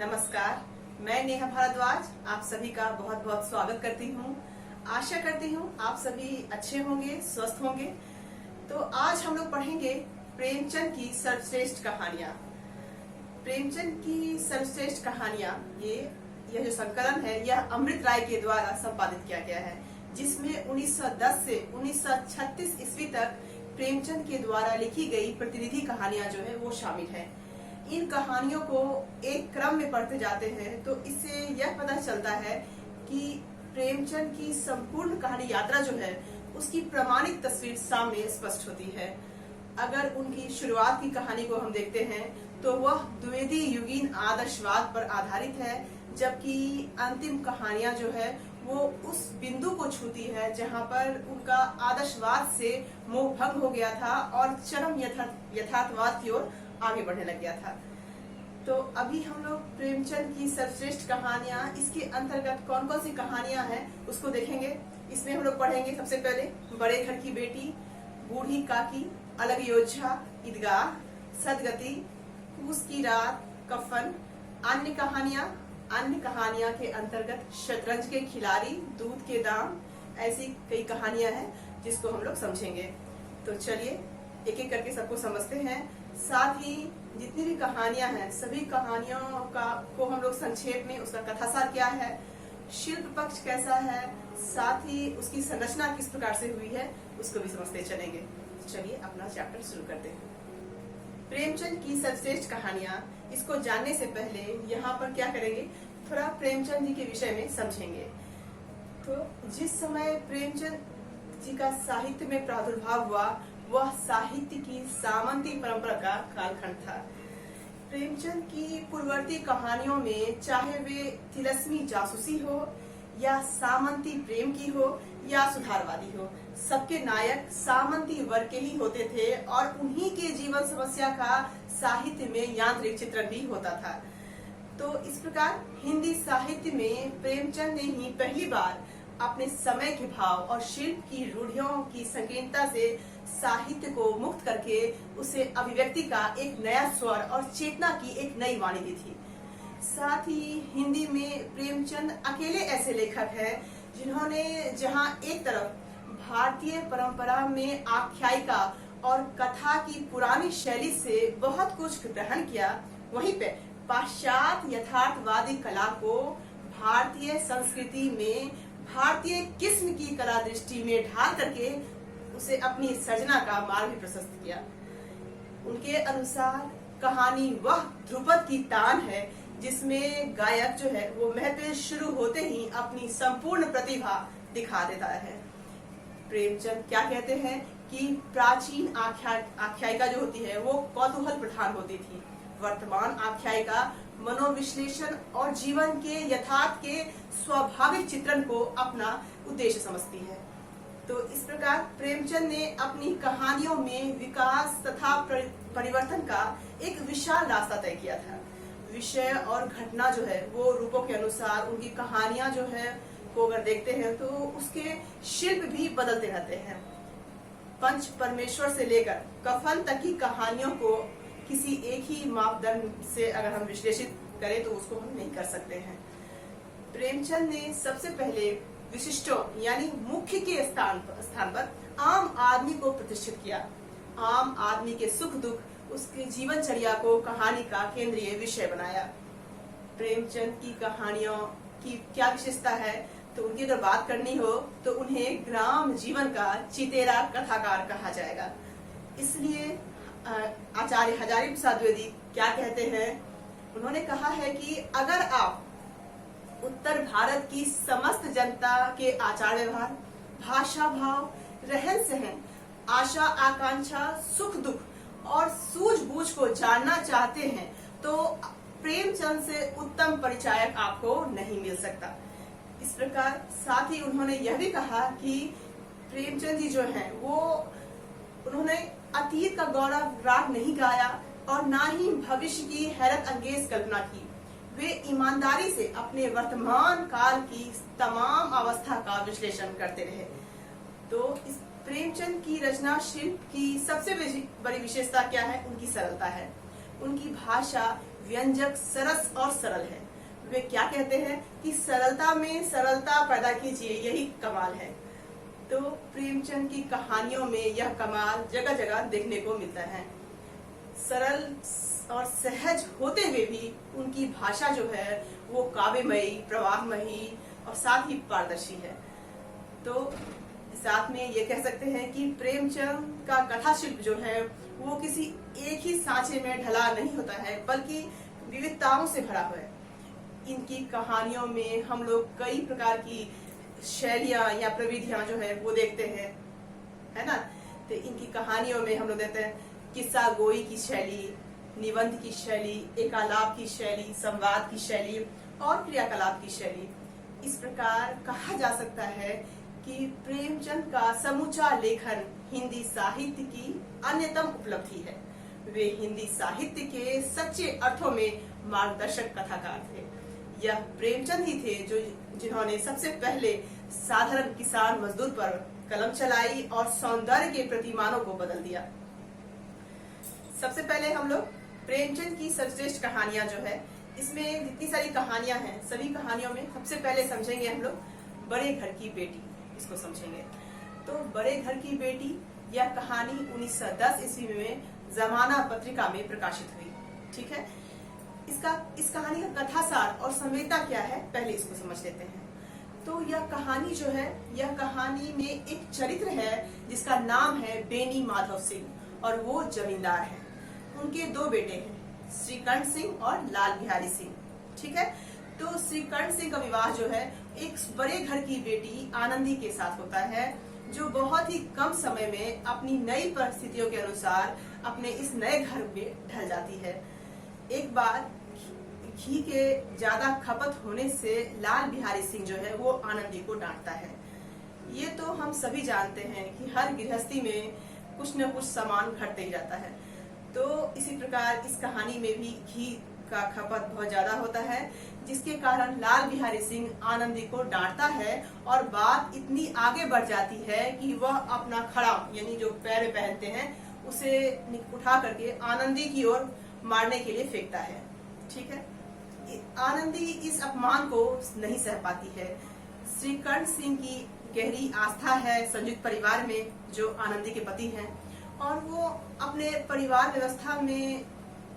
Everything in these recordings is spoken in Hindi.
नमस्कार, मैं नेहा भारद्वाज आप सभी का बहुत बहुत स्वागत करती हूँ। आशा करती हूँ आप सभी अच्छे होंगे, स्वस्थ होंगे। तो आज हम लोग पढ़ेंगे प्रेमचंद की सर्वश्रेष्ठ कहानियाँ। प्रेमचंद की सर्वश्रेष्ठ कहानियाँ यह जो संकलन है यह अमृत राय के द्वारा संपादित किया गया है, जिसमें 1910 से 1936 ईस्वी तक प्रेमचंद के द्वारा लिखी गई प्रतिनिधि कहानियां जो है वो शामिल है। इन कहानियों को एक क्रम में पढ़ते जाते हैं तो इससे यह पता चलता है कि प्रेमचंद की संपूर्ण कहानी यात्रा जो है उसकी प्रमाणिक तस्वीर सामने स्पष्ट होती है। अगर उनकी शुरुआत की कहानी को हम देखते हैं तो वह द्विवेदी युगीन आदर्शवाद पर आधारित है, जबकि अंतिम कहानियां जो है वो उस बिंदु को छूती है जहां पर उनका आदर्शवाद से मोह भंग हो गया था और चरम यथार्थवाद की ओर आगे बढ़ने लग गया था। तो अभी हम लोग प्रेमचंद की सर्वश्रेष्ठ कहानियां, इसके अंतर्गत कौन कौन सी कहानियां हैं उसको देखेंगे। इसमें हम लोग पढ़ेंगे सबसे पहले बड़े घर की बेटी, बूढ़ी काकी, अलग योद्धा, ईदगाह, सदगति, पूस की रात, कफन, अन्य कहानियां के अंतर्गत शतरंज के खिलाड़ी, दूध के दाम, ऐसी कई कहानियां हैं जिसको हम लोग समझेंगे। तो चलिए एक एक करके सबको समझते हैं। साथ ही जितनी भी कहानियां हैं सभी कहानियों को हम लोग संक्षेप में उसका कथासार क्या है, शिल्प पक्ष कैसा है, साथ ही उसकी संरचना किस प्रकार से हुई है उसको भी समझते चलेंगे। चलिए अपना चैप्टर शुरू करते हैं। प्रेमचंद की सर्वश्रेष्ठ कहानियां, इसको जानने से पहले यहाँ पर क्या करेंगे, थोड़ा प्रेमचंद जी के विषय में समझेंगे। तो जिस समय प्रेमचंद जी का साहित्य में प्रादुर्भाव हुआ वह साहित्य की सामंती परंपरा का कालखंड था। प्रेमचंद की पूर्ववर्ती कहानियों में चाहे वे तिलस्मी जासूसी हो या सामंती प्रेम की हो या सुधारवादी हो, सबके नायक सामंती वर्ग के ही होते थे और उन्हीं के जीवन समस्या का साहित्य में यांत्रिक चित्रण भी होता था। तो इस प्रकार हिंदी साहित्य में प्रेमचंद ने ही पहली बार अपने समय के भाव और शिल्प की रूढ़ियों की संकीर्णता से साहित्य को मुक्त करके उसे अभिव्यक्ति का एक नया स्वर और चेतना की एक नई वाणी दी थी। साथ ही हिंदी में प्रेमचंद अकेले ऐसे लेखक हैं जिन्होंने जहां एक तरफ भारतीय परंपरा में आख्यायिका और कथा की पुरानी शैली से बहुत कुछ ग्रहण किया, वहीं पे पाश्चात्य यथार्थवादी कला को भारतीय संस्कृति में भारतीय किस्म की कला दृष्टि में ढाल करके उसे अपनी सर्जना का मार्ग भी प्रशस्त किया। उनके अनुसार कहानी वह ध्रुपद की तान है जिसमें गायक जो है वो महफिल शुरू होते ही अपनी संपूर्ण प्रतिभा दिखा देता है। प्रेमचंद क्या कहते हैं कि प्राचीन आख्यायिका जो होती है वो कौतूहल प्रधान होती थी, वर्तमान आख्यायिका मनोविश्लेषण और जीवन के यथार्थ के स्वाभाविक चित्रण को अपना उद्देश्य समझती है। तो इस प्रकार प्रेमचंद ने अपनी कहानियों में विकास तथा परिवर्तन का एक विशाल रास्ता तय किया था। विषय और घटना जो है वो रूपों के अनुसार उनकी कहानियां जो है को अगर देखते हैं तो उसके शिल्प भी बदलते रहते हैं। पंच परमेश्वर से लेकर कफन तक की कहानियों को किसी एक ही मापदंड से अगर हम विश्लेषित करें तो उसको हम नहीं कर सकते हैं। प्रेमचंद ने सबसे पहले विशिष्टों यानी मुख्य के स्थान पर आम आदमी को प्रतिष्ठित किया। आम आदमी के सुख दुख उसके जीवनचर्या को कहानी का केंद्रीय विषय बनाया। प्रेमचंद की कहानियों की क्या विशेषता है, तो उनकी अगर बात करनी हो तो उन्हें ग्राम जीवन का चितेरा कथाकार कहा जाएगा। इसलिए आचार्य हजारी प्रसाद द्विवेदी क्या कहते हैं, उन्होंने कहा है कि अगर आप उत्तर भारत की समस्त जनता के आचार व्यवहार, भाषा भाव, रहन सहन, आशा आकांक्षा, सुख दुख और सूझबूझ को जानना चाहते हैं तो प्रेमचंद से उत्तम परिचायक आपको नहीं मिल सकता। इस प्रकार साथ ही उन्होंने यह भी कहा कि प्रेमचंद जी जो हैं वो उन्होंने अतीत का गौरव राग नहीं गाया और ना ही भविष्य की हैरत अंगेज कल्पना की। वे ईमानदारी से अपने वर्तमान काल की तमाम अवस्था का विश्लेषण करते रहे। तो इस प्रेमचंद की रचना शिल्प की सबसे बड़ी विशेषता क्या है, उनकी सरलता है। उनकी भाषा व्यंजक सरस और सरल है। वे क्या कहते हैं कि सरलता में सरलता पैदा कीजिए, यही कमाल है। तो प्रेमचंद की कहानियों में यह कमाल जगह जगह देखने को मिलता है। सरल और सहज होते हुए भी उनकी भाषा जो है वो काव्यमयी, प्रवाहमयी और साथ ही पारदर्शी है। तो साथ में ये कह सकते हैं कि प्रेमचंद का कथा शिल्प जो है वो किसी एक ही सांचे में ढला नहीं होता है, बल्कि विविधताओं से भरा हुआ है। इनकी कहानियों में हम लोग कई प्रकार की शैलियां या प्रविधियां जो है वो देखते हैं, है ना। तो इनकी कहानियों में हम लोग देखते हैं किस्सा गोई की शैली, निबंध की शैली, एकालाप की शैली, संवाद की शैली और क्रियाकलाप की शैली। इस प्रकार कहा जा सकता है कि प्रेमचंद का समूचा लेखन हिंदी साहित्य की अन्यतम उपलब्धि है। वे हिंदी साहित्य के सच्चे अर्थों में मार्गदर्शक कथाकार थे। यह प्रेमचंद ही थे जिन्होंने सबसे पहले साधारण किसान मजदूर पर कलम चलाई और सौंदर्य के प्रतिमानों को बदल दिया। सबसे पहले हम लोग प्रेमचंद की सर्वश्रेष्ठ कहानियां जो है, इसमें जितनी सारी कहानियां हैं सभी कहानियों में सबसे पहले समझेंगे हम लोग बड़े घर की बेटी, इसको समझेंगे। तो बड़े घर की बेटी यह कहानी 1910 ईस्वी में जमाना पत्रिका में प्रकाशित हुई। ठीक है, इस कहानी का कथासार और संवेदना क्या है पहले इसको समझ लेते हैं। तो यह कहानी जो है, यह कहानी में एक चरित्र है जिसका नाम है बेनी माधव सिंह और वो जमींदार है। उनके दो बेटे हैं, श्रीकंठ सिंह और लाल बिहारी सिंह। ठीक है, तो श्रीकंठ सिंह का विवाह जो है एक बड़े घर की बेटी आनंदी के साथ होता है, जो बहुत ही कम समय में अपनी नई परिस्थितियों के अनुसार अपने इस नए घर में ढल जाती है। एक बार घी के ज्यादा खपत होने से लाल बिहारी सिंह जो है वो आनंदी को डांटता है। ये तो हम सभी जानते हैं कि हर गृहस्थी में कुछ न कुछ सामान घटते ही जाता है। तो इसी प्रकार इस कहानी में भी घी का खपत बहुत ज्यादा होता है, जिसके कारण लाल बिहारी सिंह आनंदी को डांटता है और बात इतनी आगे बढ़ जाती है कि वह अपना खड़ा यानी जो पैर में पहनते हैं उसे उठा करके आनंदी की ओर मारने के लिए फेंकता है। ठीक है, आनंदी इस अपमान को नहीं सह पाती है। श्रीकंठ सिंह की गहरी आस्था है संयुक्त परिवार में जो आनंदी के पति हैं, और वो अपने परिवार व्यवस्था में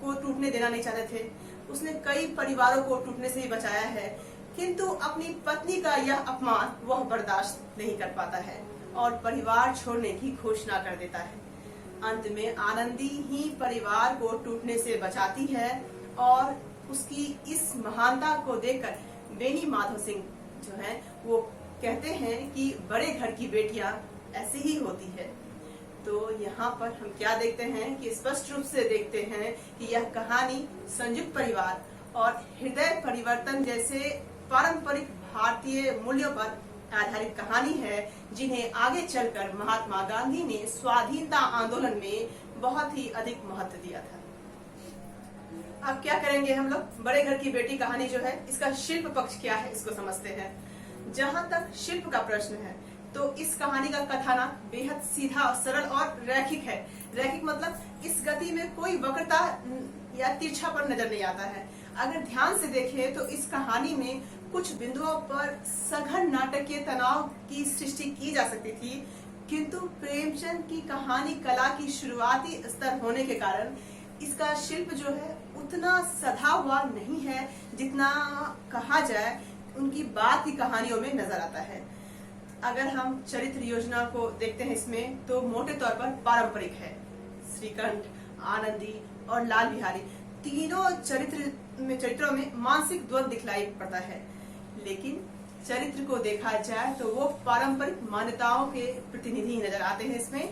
को टूटने देना नहीं चाहते थे। उसने कई परिवारों को टूटने से ही बचाया है, किंतु अपनी पत्नी का यह अपमान वह बर्दाश्त नहीं कर पाता है और परिवार छोड़ने की घोषणा कर देता है। अंत में आनंदी ही परिवार को टूटने से बचाती है और उसकी इस महानता को देखकर बेनी माधव सिंह जो है वो कहते हैं कि बड़े घर की बेटियां ऐसी ही होती है। तो यहाँ पर हम क्या देखते हैं कि स्पष्ट रूप से देखते हैं कि यह कहानी संयुक्त परिवार और हृदय परिवर्तन जैसे पारंपरिक भारतीय मूल्यों पर आधारित कहानी है, जिन्हें आगे चलकर महात्मा गांधी ने स्वाधीनता आंदोलन में बहुत ही अधिक महत्व दिया था। अब क्या करेंगे हम लोग, बड़े घर की बेटी कहानी जो है इसका शिल्प पक्ष क्या है इसको समझते हैं। जहाँ तक शिल्प का प्रश्न है तो इस कहानी का कथानक बेहद सीधा और सरल और रैखिक है। रैखिक मतलब इस गति में कोई वक्रता या तिरछापन नजर नहीं आता है। अगर ध्यान से देखें तो इस कहानी में कुछ बिंदुओं पर सघन नाटकीय तनाव की सृष्टि की जा सकती थी, किंतु प्रेमचंद की कहानी कला की शुरुआती स्तर होने के कारण इसका शिल्प जो है उतना सधा हुआ नहीं है जितना कहा जाए उनकी बाद की कहानियों में नजर आता है। अगर हम चरित्र योजना को देखते हैं इसमें तो मोटे तौर पर पारंपरिक है। श्रीकंठ, आनंदी और लाल बिहारी तीनों चरित्रों में मानसिक द्वंद दिखलाई पड़ता है, लेकिन चरित्र को देखा जाए तो वो पारंपरिक मान्यताओं के प्रतिनिधि नजर आते हैं। इसमें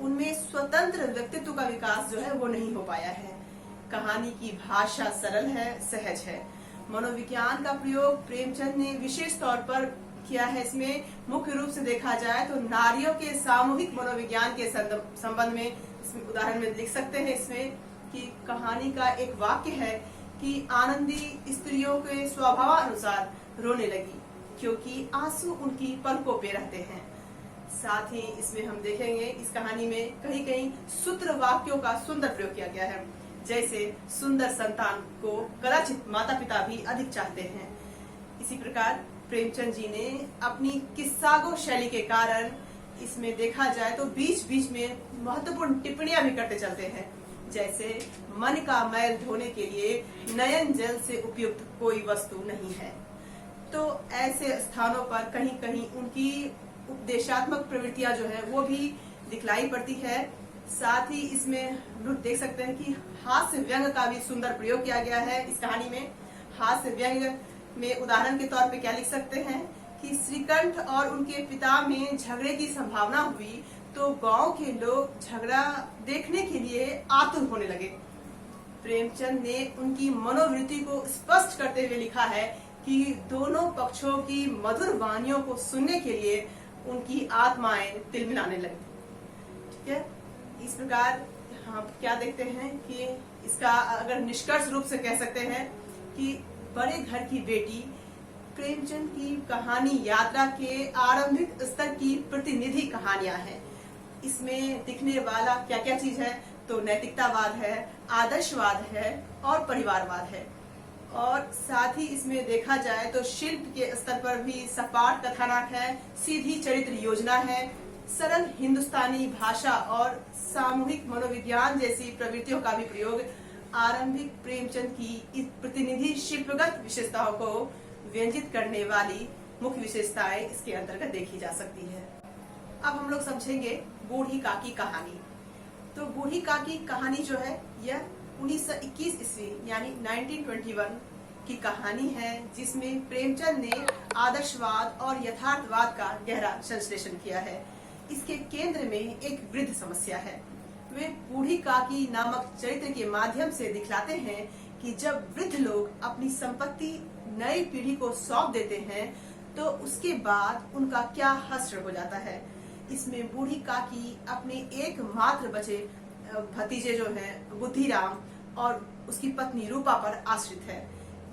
उनमें स्वतंत्र व्यक्तित्व का विकास जो है वो नहीं हो पाया है। कहानी की भाषा सरल है, सहज है। मनोविज्ञान का प्रयोग प्रेमचंद ने विशेष तौर पर किया है। इसमें मुख्य रूप से देखा जाए तो नारियों के सामूहिक मनोविज्ञान के संबंध में इसमें उदाहरण में लिख सकते हैं इसमें कि कहानी का एक वाक्य है कि आनंदी स्त्रियों के स्वभावानुसार रोने लगी क्योंकि आंसू उनकी पलकों पे रहते हैं। साथ ही इसमें हम देखेंगे इस कहानी में कहीं कहीं सूत्र वाक्यों का सुंदर प्रयोग किया गया है। जैसे सुंदर संतान को कदाचित माता पिता भी अधिक चाहते हैं। इसी प्रकार प्रेमचंद जी ने अपनी किस्सागो शैली के कारण इसमें देखा जाए तो बीच बीच में महत्वपूर्ण टिप्पणियां भी करते चलते हैं। जैसे मन का मैल धोने के लिए नयन जल से उपयुक्त कोई वस्तु नहीं है। तो ऐसे स्थानों पर कहीं कहीं उनकी उपदेशात्मक प्रवृत्तियां जो है वो भी दिखलाई पड़ती है। साथ ही इसमें हम लोग देख सकते हैं कि हास्य व्यंग का भी सुंदर प्रयोग किया गया है इस कहानी में। हास्य व्यंग में उदाहरण के तौर पे क्या लिख सकते हैं कि श्रीकंठ और उनके पिता में झगड़े की संभावना हुई तो गांव के लोग झगड़ा देखने के लिए आतुर होने लगे। प्रेमचंद ने उनकी मनोवृत्ति को स्पष्ट करते हुए लिखा है कि दोनों पक्षों की मधुर वाणियों को सुनने के लिए उनकी आत्माएं तिलमिलाने लगी। ठीक है, इस प्रकार हम क्या देखते हैं कि इसका अगर निष्कर्ष रूप से कह सकते हैं कि बड़े घर की बेटी प्रेमचंद की कहानी यात्रा के आरंभिक स्तर की प्रतिनिधि कहानियां हैं। इसमें दिखने वाला क्या क्या चीज है तो नैतिकतावाद है, आदर्शवाद है और परिवारवाद है। और साथ ही इसमें देखा जाए तो शिल्प के स्तर पर भी सपाट कथानक है, सीधी चरित्र योजना है, सरल हिंदुस्तानी भाषा और सामूहिक मनोविज्ञान जैसी प्रवृत्तियों का भी प्रयोग आरंभिक प्रेमचंद की इस प्रतिनिधि शिल्पगत विशेषताओं को व्यंजित करने वाली मुख्य विशेषताएं इसके अंतर्गत देखी जा सकती है। अब हम लोग समझेंगे बूढ़ी काकी कहानी। तो बूढ़ी काकी कहानी जो है यह 1921 ईस्वी यानी 1921 की कहानी है, जिसमें प्रेमचंद ने आदर्शवाद और यथार्थवाद का गहरा संश्लेषण किया है। इसके केंद्र में एक वृद्ध समस्या है। वे बूढ़ी काकी नामक चरित्र के माध्यम से दिखलाते हैं कि जब वृद्ध लोग अपनी संपत्ति नई पीढ़ी को सौंप देते हैं तो उसके बाद उनका क्या हश्र हो जाता है। इसमें बूढ़ी काकी अपने एकमात्र बचे भतीजे जो हैं बुद्धिराम और उसकी पत्नी रूपा पर आश्रित है।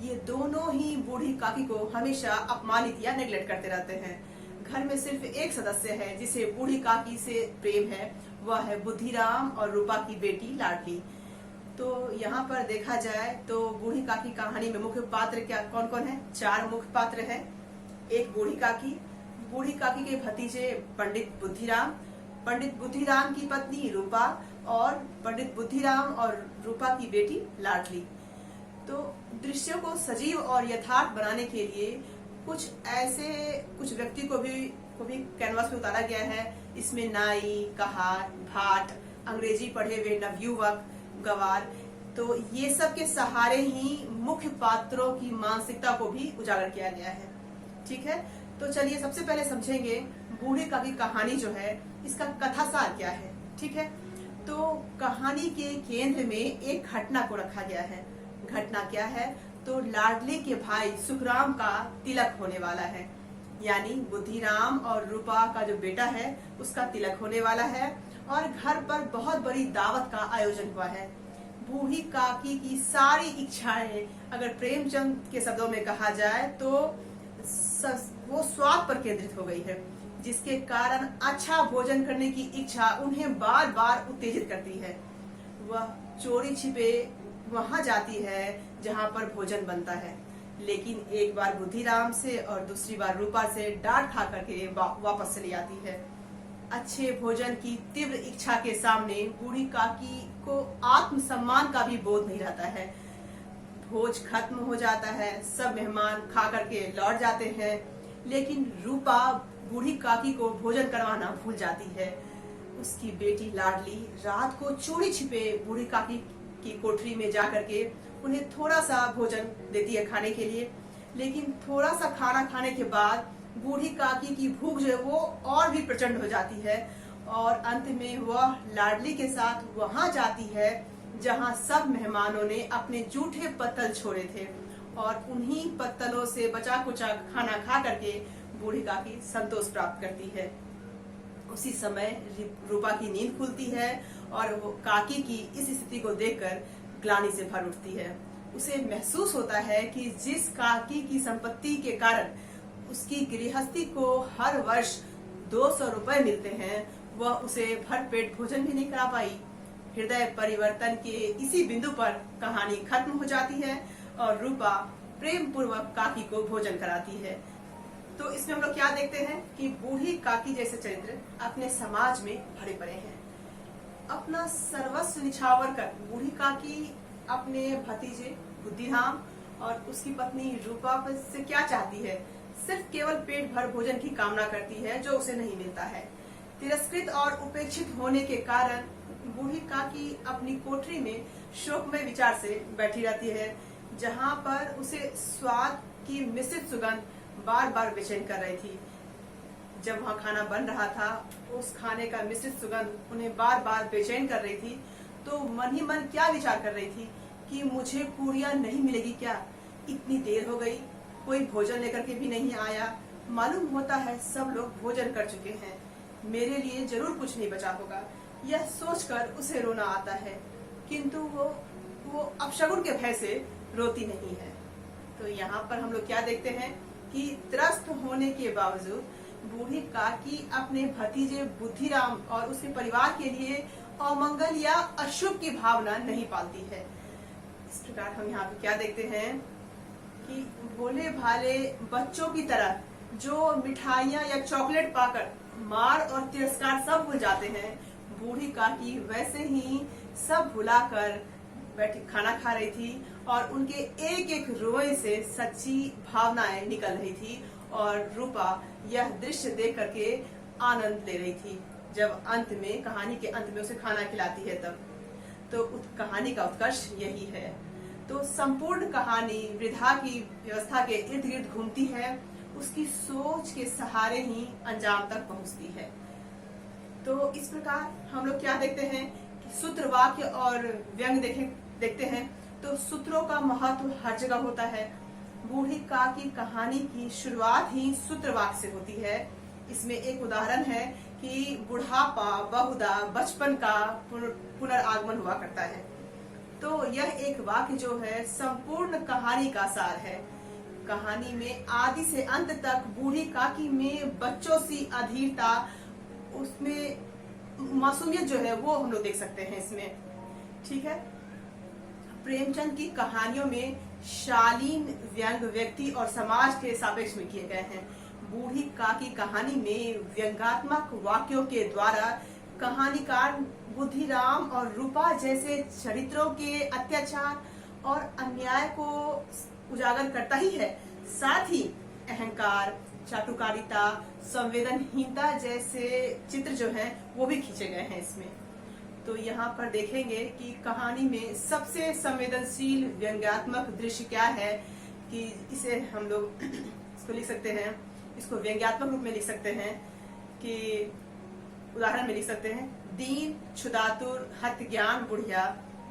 ये दोनों ही बूढ़ी काकी को हमेशा अपमानित या नेग्लेक्ट करते रहते हैं। घर में सिर्फ एक सदस्य है जिसे बूढ़ी काकी से प्रेम है, वह है बुद्धिराम और रूपा की बेटी लाडली। तो यहाँ पर देखा जाए तो बूढ़ी काकी कहानी में मुख्य पात्र क्या कौन कौन है? 4 मुख्य पात्र हैं। एक बूढ़ी काकी के भतीजे पंडित बुद्धिराम की पत्नी रूपा और पंडित बुद्धिराम और रूपा की बेटी लाडली। तो दृश्यों को सजीव और यथार्थ बनाने के लिए कुछ व्यक्ति को भी कैनवास पे उतारा गया है। इसमें नाई, कहार, भाट, अंग्रेजी पढ़े हुए नवयुवक, गवार, तो ये सब के सहारे ही मुख्य पात्रों की मानसिकता को भी उजागर किया गया है। ठीक है, तो चलिए सबसे पहले समझेंगे बूढ़े काकी कहानी जो है इसका कथासार क्या है। ठीक है, तो कहानी के केंद्र में एक घटना को रखा गया है। घटना क्या है तो लाडली के भाई सुखराम का तिलक होने वाला है, यानी बुद्धिराम और रूपा का जो बेटा है उसका तिलक होने वाला है और घर पर बहुत बड़ी दावत का आयोजन हुआ है। बूढ़ी काकी की सारी इच्छाएं अगर प्रेमचंद के शब्दों में कहा जाए तो वो स्वाद पर केंद्रित हो गई है, जिसके कारण अच्छा भोजन करने की इच्छा उन्हें बार बार उत्तेजित करती है। वह चोरी छिपे वहां जाती है जहां पर भोजन बनता है, लेकिन एक बार बुद्धिराम से और दूसरी बार रूपा से डांट खा करके वापस चली आती है। अच्छे भोजन की तीव्र इच्छा के सामने बूढ़ी काकी को आत्मसम्मान का भी बोध नहीं रहता है। भोज खत्म हो जाता है, सब मेहमान खा करके लौट जाते हैं, लेकिन रूपा बूढ़ी काकी को भोजन करवाना भूल जाती है। उसकी बेटी लाडली रात को चोरी छिपे बूढ़ी काकी की कोठरी में जा करके उन्हें थोड़ा सा भोजन देती है खाने के लिए, लेकिन थोड़ा सा खाना खाने के बाद बूढ़ी काकी की भूख जो है वो और भी प्रचंड हो जाती है और अंत में वह लाडली के साथ वहां जाती है जहां सब मेहमानों ने अपने जूठे पत्तल छोड़े थे और उन्हीं पत्तलों से बचा कुचा खाना खा करके बूढ़ी काकी संतोष प्राप्त करती है। उसी समय रूपा की नींद खुलती है और वो काकी की इस स्थिति को देखकर ग्लानि से भर उठती है। उसे महसूस होता है कि जिस काकी की संपत्ति के कारण उसकी गृहस्थी को हर वर्ष 200 रुपए मिलते हैं, वह उसे भर पेट भोजन भी नहीं करा पाई। हृदय परिवर्तन के इसी बिंदु पर कहानी खत्म हो जाती है और रूपा प्रेम पूर्वक काकी को भोजन कराती है। तो इसमें हम लोग क्या देखते हैं कि बूढ़ी काकी जैसे चरित्र अपने समाज में भरे पड़े हैं। अपना सर्वस्व निछावर कर बूढ़ी काकी अपने भतीजे बुद्धिराम और उसकी पत्नी रूपा से क्या चाहती है? सिर्फ केवल पेट भर भोजन की कामना करती है जो उसे नहीं मिलता है। तिरस्कृत और उपेक्षित होने के कारण बूढ़ी काकी अपनी कोठरी में शोकमय विचार से बैठी रहती है, जहाँ पर उसे स्वाद की मिश्रित सुगंध बार बार बेचैन कर रही थी। जब वहाँ खाना बन रहा था, उस खाने का मिश्रित सुगंध उन्हें बार बार बेचैन कर रही थी। तो मन ही मन क्या विचार कर रही थी कि मुझे पूरियां नहीं मिलेगी क्या? इतनी देर हो गई, कोई भोजन लेकर के भी नहीं आया। मालूम होता है सब लोग भोजन कर चुके हैं, मेरे लिए जरूर कुछ नहीं बचा होगा। यह सोचकर उसे रोना आता है, किंतु वो अपशगुन के भय से रोती नहीं है। तो यहाँ पर हम लोग क्या देखते हैं कि त्रस्त होने के बावजूद बूढ़ी काकी अपने भतीजे बुद्धिराम और उसके परिवार के लिए अमंगल या अशुभ की भावना नहीं पालती है। इस प्रकार हम यहाँ पे क्या देखते हैं कि भोले भाले बच्चों की तरह जो मिठाइयाँ या चॉकलेट पाकर मार और तिरस्कार सब भूल जाते हैं, बूढ़ी काकी वैसे ही सब भुलाकर बैठी खाना खा रही थी और उनके एक एक रोए से सच्ची भावनाएं निकल रही थी और रूपा यह दृश्य देख करके आनंद ले रही थी। जब अंत में कहानी के अंत में उसे खाना खिलाती है तब तो कहानी का उत्कर्ष यही है। तो संपूर्ण कहानी वृद्धा की व्यवस्था के इर्द गिर्द घूमती है, उसकी सोच के सहारे ही अंजाम तक पहुंचती है। तो इस प्रकार हम लोग क्या देखते हैं कि सूत्र वाक्य और व्यंग देखते हैं तो सूत्रों का महत्व हर जगह होता है। बूढ़ी काकी कहानी की शुरुआत ही सूत्र वाक्य से होती है। इसमें एक उदाहरण है कि बुढ़ापा बहुधा बचपन का पुनर्आगमन हुआ करता है। तो यह एक वाक्य जो है संपूर्ण कहानी का सार है। कहानी में आदि से अंत तक बूढ़ी काकी में बच्चों सी अधीरता, उसमें मासूमियत जो है वो हम लोग देख सकते हैं इसमें। ठीक है, प्रेमचंद की कहानियों में शालीन व्यंग व्यक्ति और समाज के सापेक्ष में किए गए हैं। बूढ़ी काकी कहानी में व्यंगात्मक वाक्यों के द्वारा कहानीकार बुद्धिराम और रूपा जैसे चरित्रों के अत्याचार और अन्याय को उजागर करता ही है, साथ ही अहंकार, चाटुकारिता, संवेदनहीनता जैसे चित्र जो हैं वो भी खींचे गए हैं इसमें। तो यहाँ पर देखेंगे कि कहानी में सबसे संवेदनशील व्यंग्यात्मक दृश्य क्या है कि इसे हम लोग इसको लिख सकते हैं, इसको व्यंग्यात्मक रूप में लिख सकते हैं कि उदाहरण में लिख सकते हैं, दीन क्षुधातुर हत ज्ञान बुढ़िया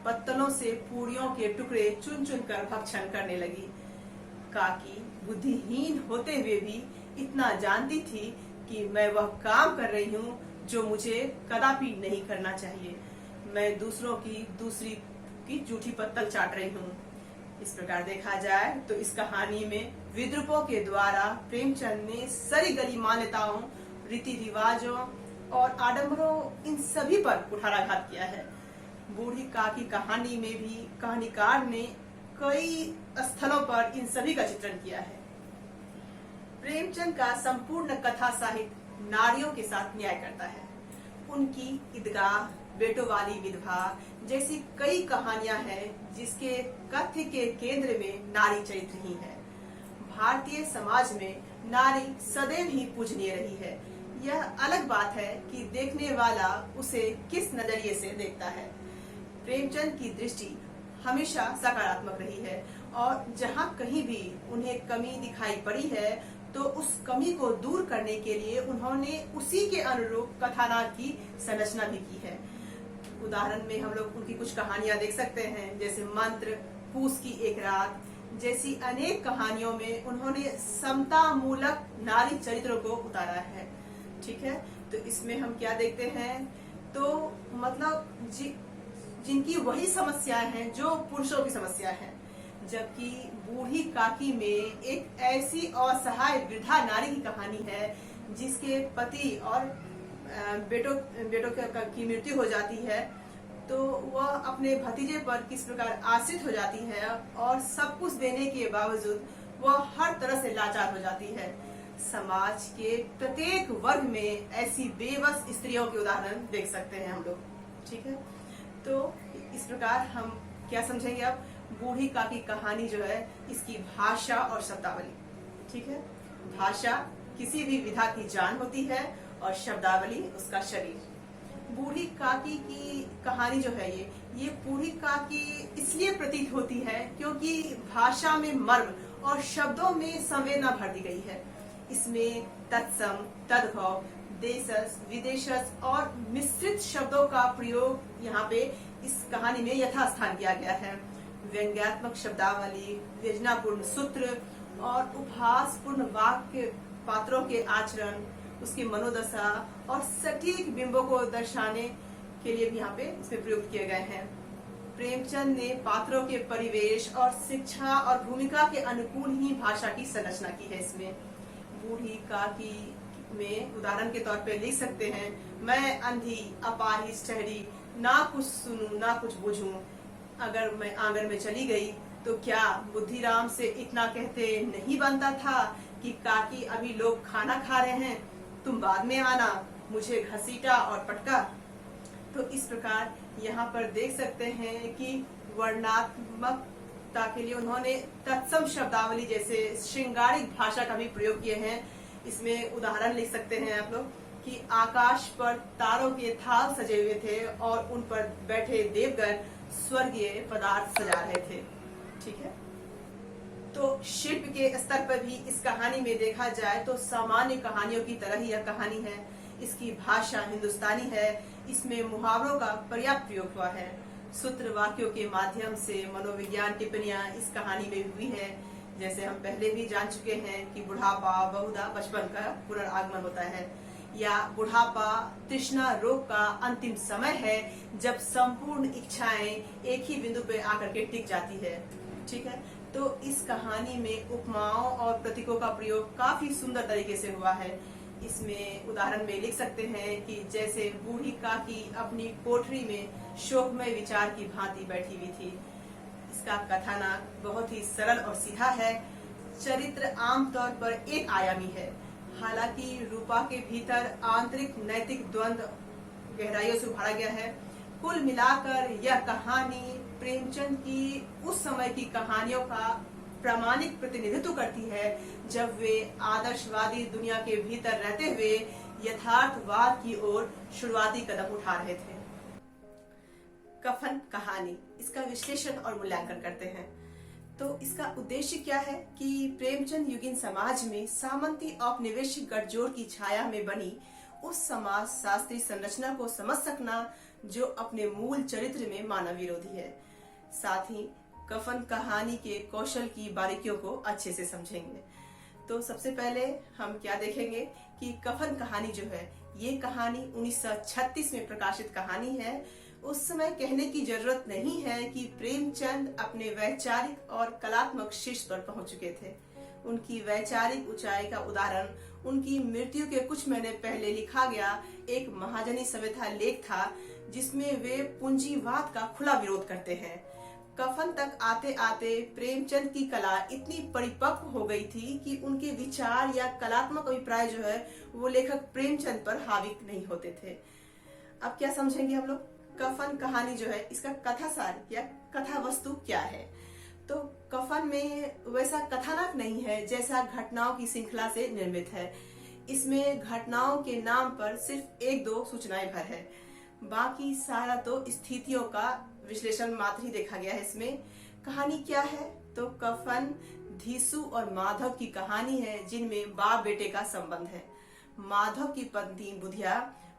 पत्तलों से पूरियों के टुकड़े चुन चुन कर भक्षण करने लगी। काकी बुद्धिहीन होते हुए भी इतना जानती थी कि मैं वह काम कर रही हूँ जो मुझे कदापि नहीं करना चाहिए। मैं दूसरों की दूसरी की जूठी पत्तल चाट रही हूँ। इस प्रकार देखा जाए तो इस कहानी में विद्रूपों के द्वारा प्रेमचंद ने सरी गली मान्यताओं, रीति रिवाजों और आडंबरों इन सभी पर कुठाराघात किया है। बूढ़ी काकी कहानी में भी कहानीकार ने कई स्थलों पर इन सभी का चित्रण किया है। प्रेमचंद का संपूर्ण कथा साहित्य नारियों के साथ न्याय करता है। उनकी ईदगाह, बेटों वाली विधवा जैसी कई कहानियां हैं जिसके कथ्य के केंद्र में नारी चरित्र ही है। भारतीय समाज में नारी सदैव ही पूजनीय रही है। यह अलग बात है कि देखने वाला उसे किस नजरिए से देखता है। प्रेमचंद की दृष्टि हमेशा सकारात्मक रही है और जहां कहीं भी उन्हें कमी दिखाई पड़ी है तो उस कमी को दूर करने के लिए उन्होंने उसी के अनुरूप कथानक की संरचना भी की है। उदाहरण में हम लोग उनकी कुछ कहानियां देख सकते हैं, जैसे मंत्र, पूस की एक रात जैसी अनेक कहानियों में उन्होंने समता मूलक नारी चरित्रों को उतारा है। ठीक है, तो इसमें हम क्या देखते हैं, तो मतलब जिनकी वही समस्याएं हैं जो पुरुषों की समस्या है, जबकि बूढ़ी काकी में एक ऐसी असहाय वृद्धा नारी की कहानी है जिसके पति और बेटों की मृत्यु हो जाती है। तो वह अपने भतीजे पर किस प्रकार आश्रित हो जाती है और सब कुछ देने के बावजूद वह हर तरह से लाचार हो जाती है। समाज के प्रत्येक वर्ग में ऐसी बेबस स्त्रियों के उदाहरण देख सकते हैं हम लोग। ठीक है, तो इस प्रकार हम क्या समझेंगे अब, बूढ़ी का की कहानी जो है इसकी भाषा और शब्दावली। ठीक है, भाषा किसी भी विधा की जान होती है और शब्दावली उसका शरीर। बूढ़ी काकी की कहानी जो है ये बूढ़ी काकी इसलिए प्रतीत होती है क्योंकि भाषा में मर्म और शब्दों में संवेदना भर दी गई है। इसमें तत्सम, तद्भव, देशस, विदेशस और मिश्रित शब्दों का प्रयोग यहाँ पे इस कहानी में यथास्थान किया गया है। व्यंग्यात्मक शब्दावली, व्यंजनापूर्ण सूत्र और उपहासपूर्ण वाक्य पात्रों के आचरण, उसकी मनोदशा और सटीक बिंबों को दर्शाने के लिए भी यहाँ पे इसमें प्रयुक्त किए गए हैं। प्रेमचंद ने पात्रों के परिवेश और शिक्षा और भूमिका के अनुकूल ही भाषा की संरचना की है। इसमें बूढ़ी काकी में उदाहरण के तौर पे लिख सकते हैं, मैं अंधी अपाहिज ठहरी, ना कुछ सुनूं ना कुछ बुझूं, अगर मैं आंगन में चली गई तो क्या बुद्धिराम से इतना कहते नहीं बनता था कि काकी अभी लोग खाना खा रहे हैं, तुम बाद में आना, मुझे घसीटा और पटका। तो इस प्रकार यहाँ पर देख सकते हैं कि वर्णात्मकता के लिए उन्होंने तत्सम शब्दावली जैसे श्रृंगारिक भाषा का भी प्रयोग किए हैं। इसमें उदाहरण लिख सकते हैं आप लोग कि आकाश पर तारों के थाल सजे हुए थे और उन पर बैठे देवगण स्वर्गीय पदार्थ सजा रहे थे। ठीक है, तो शिल्प के स्तर पर भी इस कहानी में देखा जाए तो सामान्य कहानियों की तरह ही यह कहानी है। इसकी भाषा हिंदुस्तानी है, इसमें मुहावरों का पर्याप्त प्रयोग हुआ है। सूत्र वाक्यों के माध्यम से मनोविज्ञान टिप्पणियां इस कहानी में हुई है। जैसे हम पहले भी जान चुके हैं कि बुढ़ापा बहुधा बचपन का पुनरागमन होता है, या बुढ़ापा तृष्णा रोग का अंतिम समय है जब संपूर्ण इच्छाएं एक ही बिंदु पे आकर के टिक जाती है। ठीक है, तो इस कहानी में उपमाओं और प्रतीकों का प्रयोग काफी सुंदर तरीके से हुआ है। इसमें उदाहरण में लिख सकते हैं कि जैसे बूढ़ी काकी अपनी कोठरी में शोकमय विचार की भांति बैठी हुई थी। इसका कथानक बहुत ही सरल और सीधा है। चरित्र आमतौर पर एक आयामी है, हालांकि रूपा के भीतर आंतरिक नैतिक द्वंद्व गहराइयों से उभारा गया है। कुल मिलाकर यह कहानी प्रेमचंद की उस समय की कहानियों का प्रामाणिक प्रतिनिधित्व करती है जब वे आदर्शवादी दुनिया के भीतर रहते हुए यथार्थवाद की ओर शुरुआती कदम उठा रहे थे। कफन कहानी, इसका विश्लेषण और मूल्यांकन करते हैं। तो इसका उद्देश्य क्या है कि प्रेमचंद युगीन समाज में सामंती औपनिवेशिक गठजोड़ की छाया में बनी उस समाज शास्त्रीय संरचना को समझ सकना जो अपने मूल चरित्र में मानव विरोधी है। साथ ही कफन कहानी के कौशल की बारीकियों को अच्छे से समझेंगे। तो सबसे पहले हम क्या देखेंगे कि कफन कहानी जो है ये कहानी 1936 में प्रकाशित कहानी है। उस समय कहने की जरूरत नहीं है कि प्रेमचंद अपने वैचारिक और कलात्मक शीर्ष पर पहुंच चुके थे। उनकी वैचारिक ऊंचाई का उदाहरण उनकी मृत्यु के कुछ महीने पहले लिखा गया एक महाजनी सभ्यता लेख था जिसमें वे पूंजीवाद का खुला विरोध करते हैं। कफन तक आते आते प्रेमचंद की कला इतनी परिपक्व हो गई थी कि उनके विचार या कलात्मक अभिप्राय जो है वो लेखक प्रेमचंद पर हावी नहीं होते थे। अब क्या समझेंगे हम लोग, कफन कहानी जो है इसका कथासार या कथा वस्तु क्या है। तो कफन में वैसा कथानक नहीं है जैसा घटनाओं की श्रृंखला से निर्मित है। इसमें घटनाओं के नाम पर सिर्फ एक दो सूचनाएं भर है, बाकी सारा तो स्थितियों का विश्लेषण मात्र ही देखा गया है। इसमें कहानी क्या है, तो कफन धीसु और माधव की कहानी है जिनमें बाप बेटे का संबंध है। माधव की पत्नी बुधिया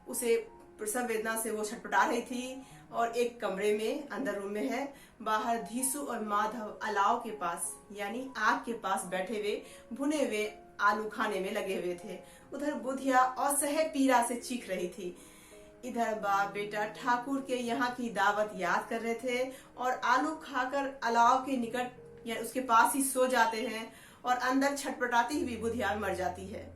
उसे प्रसव वेदना से वो छटपटा रही थी और एक कमरे में अंदर रूम में है, बाहर धीसु और माधव अलाव के पास यानी आग के पास बैठे हुए भुने हुए आलू खाने में लगे हुए थे। उधर बुधिया असह्य पीड़ा से चीख रही थी। इधर बाप बेटा ठाकुर के यहाँ की दावत याद कर रहे थे और आलू खाकर अलाव के निकट या उसके पास ही सो जाते हैं और अंदर छटपटाती हुई बुधिया मर जाती है।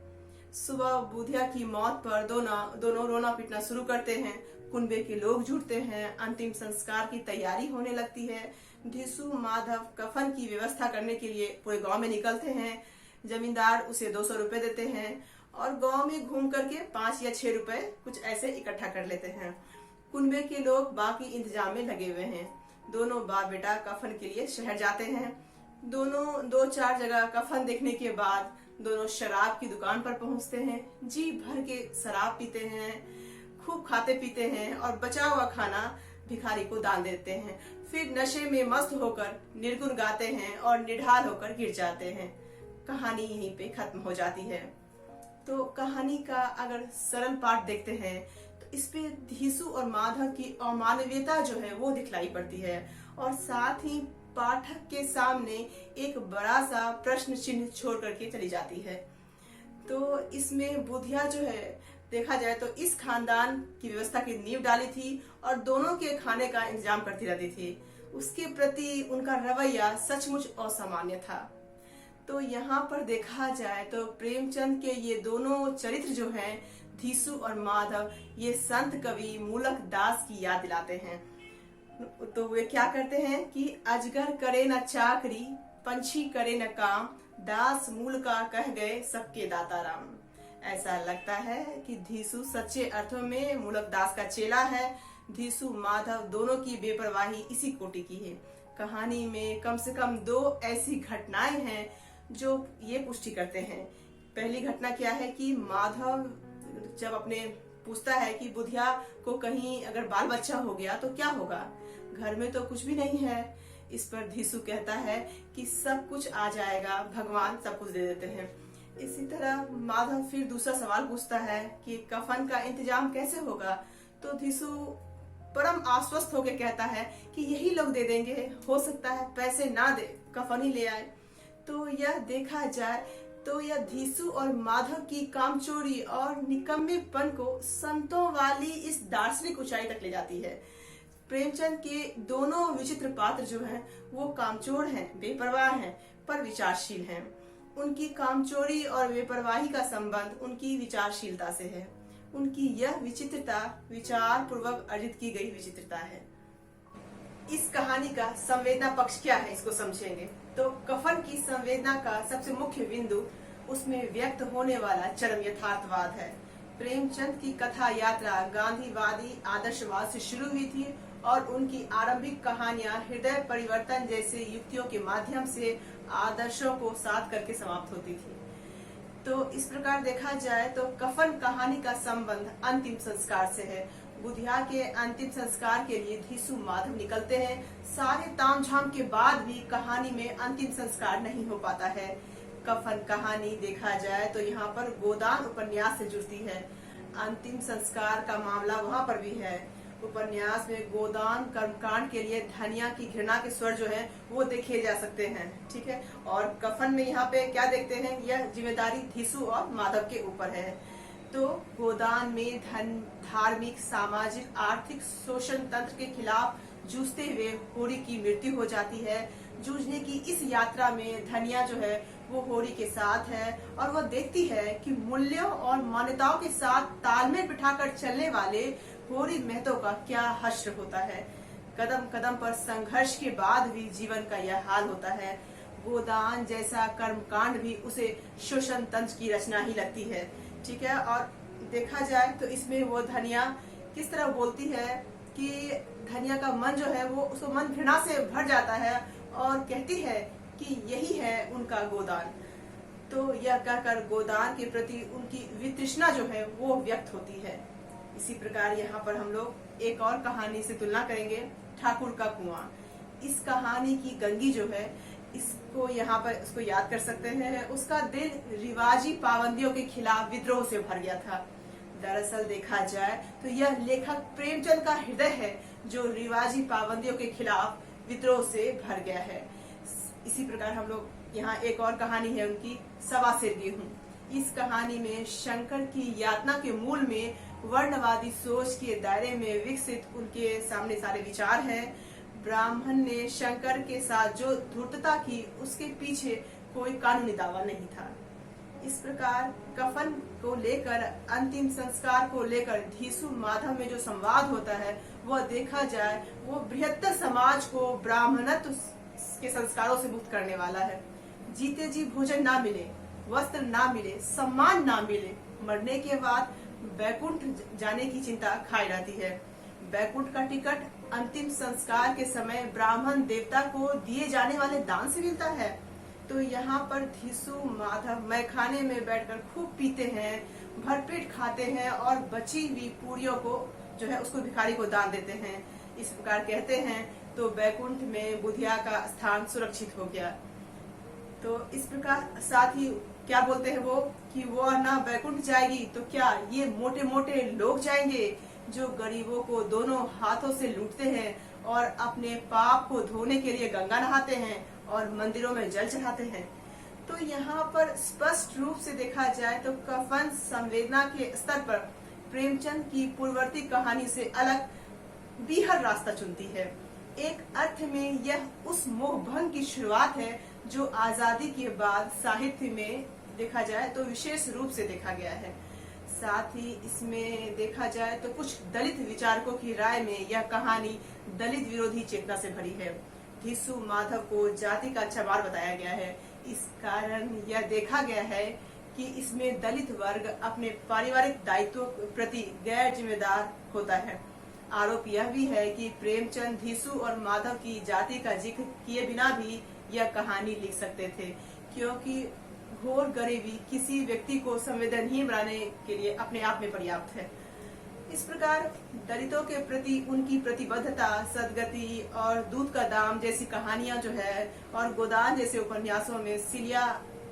सुबह बुधिया की मौत पर दोनों रोना पीटना शुरू करते हैं। कुनबे के लोग जुटते हैं, अंतिम संस्कार की तैयारी होने लगती है। धिसु माधव कफन की व्यवस्था करने के लिए पूरे गांव में निकलते हैं। जमींदार उसे 200 रुपए देते हैं और गांव में घूम करके 5 या 6 रुपए कुछ ऐसे इकट्ठा कर लेते हैं। कुनबे के लोग बाकी इंतजाम में लगे हुए हैं। दोनों बाप बेटा कफन के लिए शहर जाते हैं। दोनों 2-4 जगह कफन देखने के बाद दोनों शराब की दुकान पर पहुंचते हैं। जी भर के शराब पीते हैं, खूब खाते पीते हैं और बचा हुआ खाना भिखारी को दान देते हैं। फिर नशे में मस्त होकर निर्गुण गाते हैं और निढाल होकर गिर जाते हैं। कहानी यहीं पे खत्म हो जाती है। तो कहानी का अगर सरल पाठ देखते हैं तो इस पे धिसु और माधव की अमानवीयता जो है वो दिखलाई पड़ती है और साथ ही पाठक के सामने एक बड़ा सा प्रश्न चिन्ह छोड़ करके चली जाती है। तो इसमें बुधिया जो है देखा जाए तो इस खानदान की व्यवस्था की नींव डाली थी और दोनों के खाने का इंतजाम करती रहती थी। उसके प्रति उनका रवैया सचमुच असामान्य था। तो यहाँ पर देखा जाए तो प्रेमचंद के ये दोनों चरित्र जो हैं, धिसु और माधव, ये संत कवि मूलक दास की याद दिलाते हैं। तो वे क्या करते हैं कि अजगर करे न चाकरी, पंछी करे न काम, दास मूल का कह गए सबके दाता राम। ऐसा लगता है कि धिसु सच्चे अर्थों में मूलक दास का चेला है। धिसु माधव दोनों की बेपरवाही इसी कोटि की है। कहानी में कम से कम 2 ऐसी घटनाएं हैं जो ये पुष्टि करते हैं। पहली घटना क्या है कि माधव जब अपने पूछता है कि बुधिया को कहीं अगर बाल बच्चा हो गया तो क्या होगा, घर में तो कुछ भी नहीं है। इस पर धिसु कहता है कि सब कुछ आ जाएगा, भगवान सब कुछ दे देते हैं। इसी तरह माधव फिर दूसरा सवाल पूछता है कि कफन का इंतजाम कैसे होगा। तो धिसु परम आश्वस्त होकर कहता है कि यही लोग दे देंगे, हो सकता है पैसे ना दे, कफन ही ले आए। तो यह देखा जाए तो यह धिसु और माधव की कामचोरी और निकम्मेपन को संतों वाली इस दार्शनिक ऊंचाई तक ले जाती है। प्रेमचंद के दोनों विचित्र पात्र जो हैं वो कामचोर हैं, बेपरवाह हैं, पर विचारशील हैं। उनकी कामचोरी और बेपरवाही का संबंध उनकी विचारशीलता से है। उनकी यह विचित्रता विचार पूर्वक अर्जित की गई विचित्रता है। इस कहानी का संवेदना पक्ष क्या है, इसको समझेंगे तो कफन की संवेदना का सबसे मुख्य बिंदु उसमें व्यक्त होने वाला चरम यथार्थवाद है। प्रेमचंद की कथा यात्रा गांधीवादी आदर्शवाद से शुरू हुई थी और उनकी आरंभिक कहानियां हृदय परिवर्तन जैसे युक्तियों के माध्यम से आदर्शों को साथ करके समाप्त होती थी। तो इस प्रकार देखा जाए तो कफन कहानी का संबंध अंतिम संस्कार से है। बुधिया के अंतिम संस्कार के लिए धिसु माधव निकलते हैं। सारे तामझाम के बाद भी कहानी में अंतिम संस्कार नहीं हो पाता है। कफन कहानी देखा जाए तो यहाँ पर गोदान उपन्यास से जुड़ती है। अंतिम संस्कार का मामला वहाँ पर भी है। उपन्यास में गोदान कर्मकांड के लिए धनिया की घृणा के स्वर जो है वो देखे जा सकते हैं, ठीक है। और कफन में यहाँ पे क्या देखते हैं, यह जिम्मेदारी धिसु और माधव के ऊपर है। तो गोदान में धार्मिक, सामाजिक, आर्थिक शोषण तंत्र के खिलाफ जूझते हुए होरी की मृत्यु हो जाती है। जूझने की इस यात्रा में धनिया जो है वो होरी के साथ है और वो देखती है कि मूल्यों और मान्यताओं के साथ तालमेल बिठाकर चलने वाले होरी महतो का क्या हश्र होता है। कदम कदम पर संघर्ष के बाद भी जीवन का यह हाल होता है। गोदान जैसा कर्मकांड भी उसे शोषण तंत्र की रचना ही लगती है, ठीक है। और देखा जाए तो इसमें वो धनिया किस तरह बोलती है कि धनिया का मन जो है वो उसको मन घृणा से भर जाता है और कहती है कि यही है उनका गोदान। तो यह कहकर गोदान के प्रति उनकी वितृष्णा जो है वो व्यक्त होती है। इसी प्रकार यहाँ पर हम लोग एक और कहानी से तुलना करेंगे, ठाकुर का कुआं। इस कहानी की गंगी जो है इसको यहाँ पर उसको याद कर सकते हैं। उसका दिल रिवाजी पाबंदियों के खिलाफ विद्रोह से भर गया था। दरअसल देखा जाए तो यह लेखक प्रेमचंद का हृदय है जो रिवाजी पाबंदियों के खिलाफ विद्रोह से भर गया है। इसी प्रकार हम लोग यहाँ एक और कहानी है उनकी, सवा सिर गेहूं। इस कहानी में शंकर की यातना के मूल में वर्णवादी सोच के दायरे में विकसित उनके सामने सारे विचार हैं। ब्राह्मण ने शंकर के साथ जो धूर्तता की उसके पीछे कोई कानूनी दावा नहीं था। इस प्रकार कफन को लेकर, अंतिम संस्कार को लेकर धीसु माधव में जो संवाद होता है वह देखा जाए वो बृहत्तर समाज को ब्राह्मणत्व के संस्कारों से मुक्त करने वाला है। जीते जी भोजन ना मिले, वस्त्र ना मिले, सम्मान ना मिले, मरने के बाद बैकुंठ जाने की चिंता खाई जाती है। बैकुंठ का टिकट अंतिम संस्कार के समय ब्राह्मण देवता को दिए जाने वाले दान से मिलता है। तो यहाँ पर धीसु माधव मैखाने में बैठकर खूब पीते हैं, भरपेट खाते हैं और बची हुई पूरियों को जो है उसको भिखारी को दान देते हैं। इस प्रकार कहते हैं तो बैकुंठ में बुधिया का स्थान सुरक्षित हो गया। तो इस प्रकार साथ ही क्या बोलते हैं वो कि वो ना बैकुंठ जाएगी तो क्या ये मोटे मोटे लोग जाएंगे जो गरीबों को दोनों हाथों से लूटते हैं और अपने पाप को धोने के लिए गंगा नहाते हैं और मंदिरों में जल चढ़ाते हैं। तो यहाँ पर स्पष्ट रूप से देखा जाए तो कफन संवेदना के स्तर पर प्रेमचंद की पूर्ववर्ती कहानी से अलग बीहड़ रास्ता चुनती है। एक अर्थ में यह उस मोह भंग की शुरुआत है जो आजादी के बाद साहित्य में देखा जाए तो विशेष रूप से देखा गया है। साथ ही इसमें देखा जाए तो कुछ दलित विचारकों की राय में यह कहानी दलित विरोधी चेतना से भरी है। धीसु माधव को जाति का चमार बताया गया है। इस कारण यह देखा गया है कि इसमें दलित वर्ग अपने पारिवारिक दायित्वों के प्रति गैर जिम्मेदार होता है। आरोप यह भी है कि प्रेमचंद धीसु और माधव की जाति का जिक्र किए बिना भी यह कहानी लिख सकते थे, क्योंकि घोर गरीबी किसी व्यक्ति को संवेदनहीन बनाने के लिए अपने आप में पर्याप्त है। इस प्रकार दलितों के प्रति उनकी प्रतिबद्धता, सदगति और दूध का दाम जैसी कहानियां जो है और गोदान जैसे उपन्यासों में सिलिया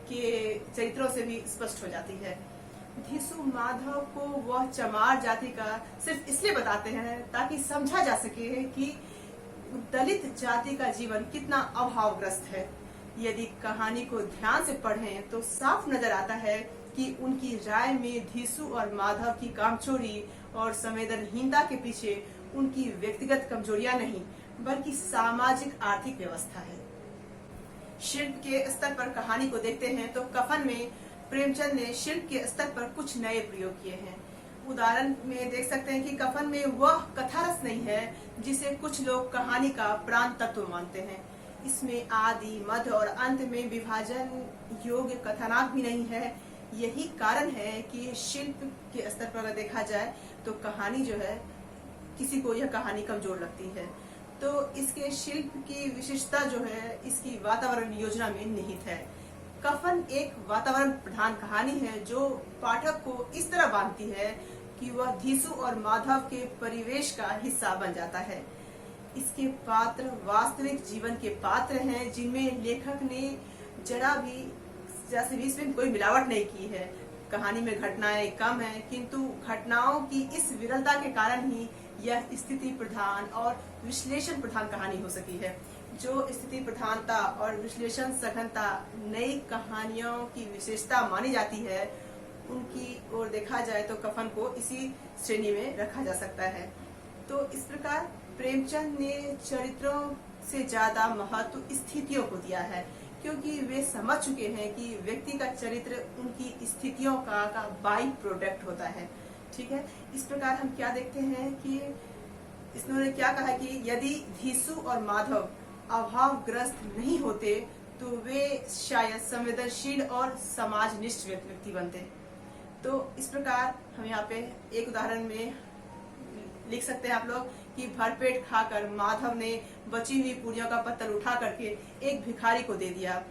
के चरित्रों से भी स्पष्ट हो जाती है। धीसु माधव को वह चमार जाति का सिर्फ इसलिए बताते हैं ताकि समझा जा सके कि दलित जाति का जीवन कितना अभावग्रस्त है। यदि कहानी को ध्यान से पढ़ें तो साफ नजर आता है कि उनकी राय में धीसु और माधव की कामचोरी और संवेदनहीनता के पीछे उनकी व्यक्तिगत कमजोरियां नहीं बल्कि सामाजिक आर्थिक व्यवस्था है। शिल्प के स्तर पर कहानी को देखते हैं तो कफन में प्रेमचंद ने शिल्प के स्तर पर कुछ नए प्रयोग किए हैं। उदाहरण में देख सकते हैं कि कफन में वह कथारस नहीं है जिसे कुछ लोग कहानी का प्राण तत्व मानते हैं। इसमें आदि, मध्य और अंत में विभाजन योग्य कथानक भी नहीं है। यही कारण है कि शिल्प के स्तर पर अगर देखा जाए तो कहानी जो है किसी को यह कहानी कमजोर लगती है। तो इसके शिल्प की विशेषता जो है इसकी वातावरण योजना में निहित है। कफन एक वातावरण प्रधान कहानी है जो पाठक को इस तरह बांधती है कि वह धीसु और माधव के परिवेश का हिस्सा बन जाता है। इसके पात्र वास्तविक जीवन के पात्र हैं जिनमें लेखक ने जरा भी जैसे भी इसमें कोई मिलावट नहीं की है। कहानी में घटनाएं कम हैं, किंतु घटनाओं की इस विरलता के कारण ही यह स्थिति प्रधान और विश्लेषण प्रधान कहानी हो सकी है। जो स्थिति प्रधानता और विश्लेषण सघनता नई कहानियों की विशेषता मानी जाती है, उनकी ओर देखा जाए तो कफन को इसी श्रेणी में रखा जा सकता है। तो इस प्रकार प्रेमचंद ने चरित्रों से ज्यादा महत्व स्थितियों को दिया है, क्योंकि वे समझ चुके हैं कि व्यक्ति का चरित्र उनकी स्थितियों का बाई प्रोडक्ट होता है। ठीक है, इस प्रकार हम क्या देखते हैं कि इन्होंने क्या कहा कि यदि धीसु और माधव अभावग्रस्त नहीं होते तो वे शायद संवेदनशील और समाजनिष्ठ व्यक्ति बनते। तो इस प्रकार हम यहाँ पे एक उदाहरण में लिख सकते हैं आप लोग कि भरपेट खाकर माधव ने बची हुई पूरियों का पत्तल उठा करके एक भिखारी को दे दिया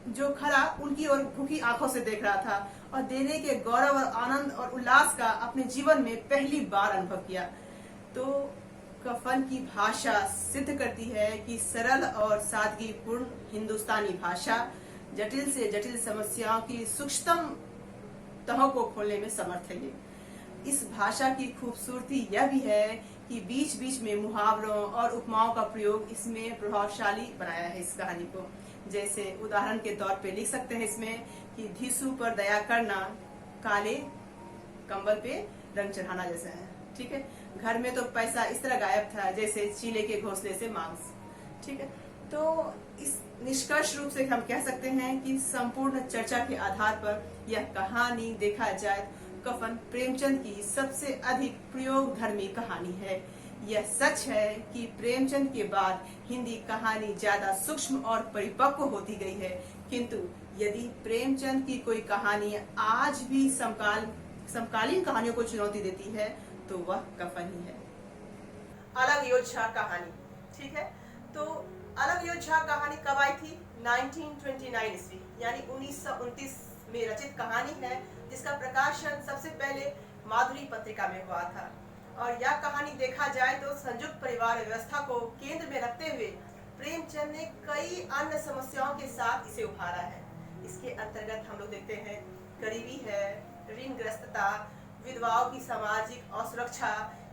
जो खड़ा उनकी ओर भूखी आंखों से देख रहा था और देने के गौरव और आनंद और उल्लास का अपने जीवन में पहली बार अनुभव किया। तो कफन की भाषा सिद्ध करती है कि सरल और सादगीपूर्ण हिंदुस्तानी भाषा जटिल से जटिल समस्याओं की सूक्ष्मतम तहों को खोलने में समर्थ है। इस भाषा की खूबसूरती यह भी है कि बीच बीच में मुहावरों और उपमाओं का प्रयोग इसमें प्रभावशाली बनाया है इस कहानी को। जैसे उदाहरण के तौर पे लिख सकते हैं इसमें कि धीसु पर दया करना काले कंबल पे रंग चढ़ाना जैसा है। ठीक है, घर में तो पैसा इस तरह गायब था जैसे चीले के घोंसले से मांस। ठीक है, तो इस निष्कर्ष रूप से हम कह सकते हैं कि संपूर्ण चर्चा के आधार पर यह कहानी देखा जाए कफन प्रेमचंद की सबसे अधिक प्रयोगधर्मी कहानी है। यह सच है कि प्रेमचंद के बाद हिंदी कहानी ज्यादा सूक्ष्म और परिपक्व होती गई है, किंतु यदि प्रेमचंद की कोई कहानी आज भी समकालीन कहानियों को चुनौती देती है तो वह कफन ही है। अलग योद्धा कहानी, ठीक है। तो अलग योद्धा कहानी कब आई थी? 1929 ईस्वी यानी 1929 में रचित कहानी है, जिसका प्रकाशन सबसे पहले माधुरी पत्रिका में हुआ था। और यह कहानी देखा जाए तो संयुक्त परिवार व्यवस्था को केंद्र में रखते हुए प्रेमचंद ने कई अन्य समस्याओं के साथ इसे उभारा है। इसके अंतर्गत हम लोग देखते हैं गरीबी है, ऋणग्रस्तता, विधवाओं की सामाजिक असुरक्षा,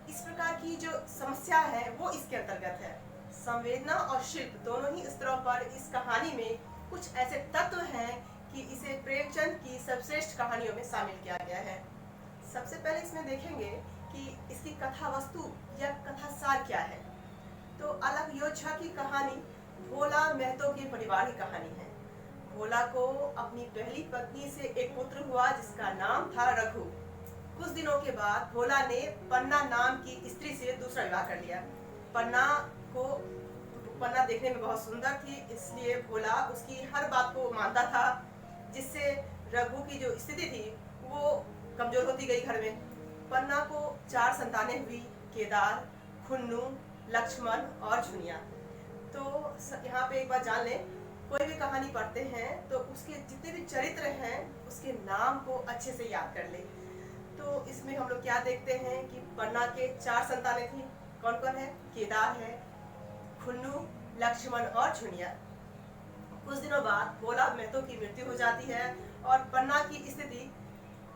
इस प्रकार की जो समस्या है वो इसके अंतर्गत है। संवेदना और शिल्प दोनों ही स्तरों पर इस कहानी में कुछ ऐसे तत्व हैं कि इसे प्रेमचंद की सर्वश्रेष्ठ कहानियों में शामिल किया गया है। सबसे पहले इसमें देखेंगे कि इसकी कथा वस्तु या कथा सार क्या है। तो अलग योद्धा की कहानी भोला महतो के परिवार की कहानी है। भोला को अपनी पहली पत्नी से एक पुत्र हुआ जिसका नाम था रघु। कुछ दिनों के बाद भोला ने पन्ना नाम की स्त्री से दूसरा विवाह कर लिया। पन्ना देखने में बहुत सुंदर थी, इसलिए भोला उसकी हर बात को मानता था, जिससे रघु की जो स्थिति थी वो कमजोर होती गई घर में। पन्ना को 4 संतानें हुई, केदार, खुन्नू, लक्ष्मण और झुनिया। तो यहाँ पे एक बात जान लें, कोई भी कहानी पढ़ते हैं तो उसके जितने भी चरित्र हैं उसके नाम को अच्छे से याद कर ले। तो इसमें हम लोग क्या देखते हैं कि पन्ना के 4 संतानें थी। कौन कौन है? केदार है, खुन्नू, लक्ष्मण और झुनिया। कुछ दिनों बाद भोला महतो की मृत्यु हो जाती है और पन्ना की स्थिति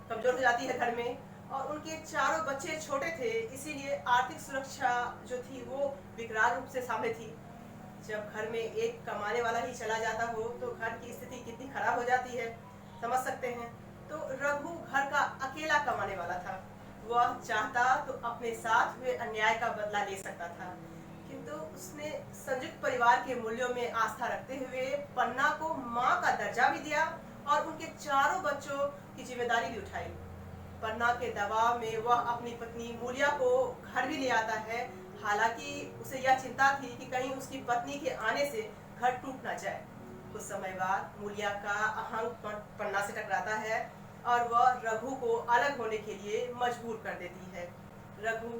कमजोर हो जाती है घर में, और उनके चारों बच्चे छोटे थे, इसीलिए आर्थिक सुरक्षा जो थी वो विकराल रूप से सामने थी। जब घर में एक कमाने वाला ही चला जाता हो तो घर की स्थिति कितनी खराब हो जाती है, समझ सकते हैं। तो रघु घर का अकेला कमाने वाला था। वह चाहता तो अपने साथ हुए अन्याय का बदला ले सकता था, किंतु उसने संयुक्त परिवार के मूल्यों में आस्था रखते हुए पन्ना को मां का दर्जा भी दिया और उनके चारों बच्चों की जिम्मेदारी भी उठाई। पन्ना के दबाव में वह अपनी पत्नी मूलिया को घर भी ले आता है, हालांकि उसे यह चिंता थी कि कहीं उसकी पत्नी के आने से घर टूट न जाए। कुछ समय बाद मूलिया का अहंग पन्ना से टकराता है और वह रघु को अलग होने के लिए मजबूर कर देती है। रघु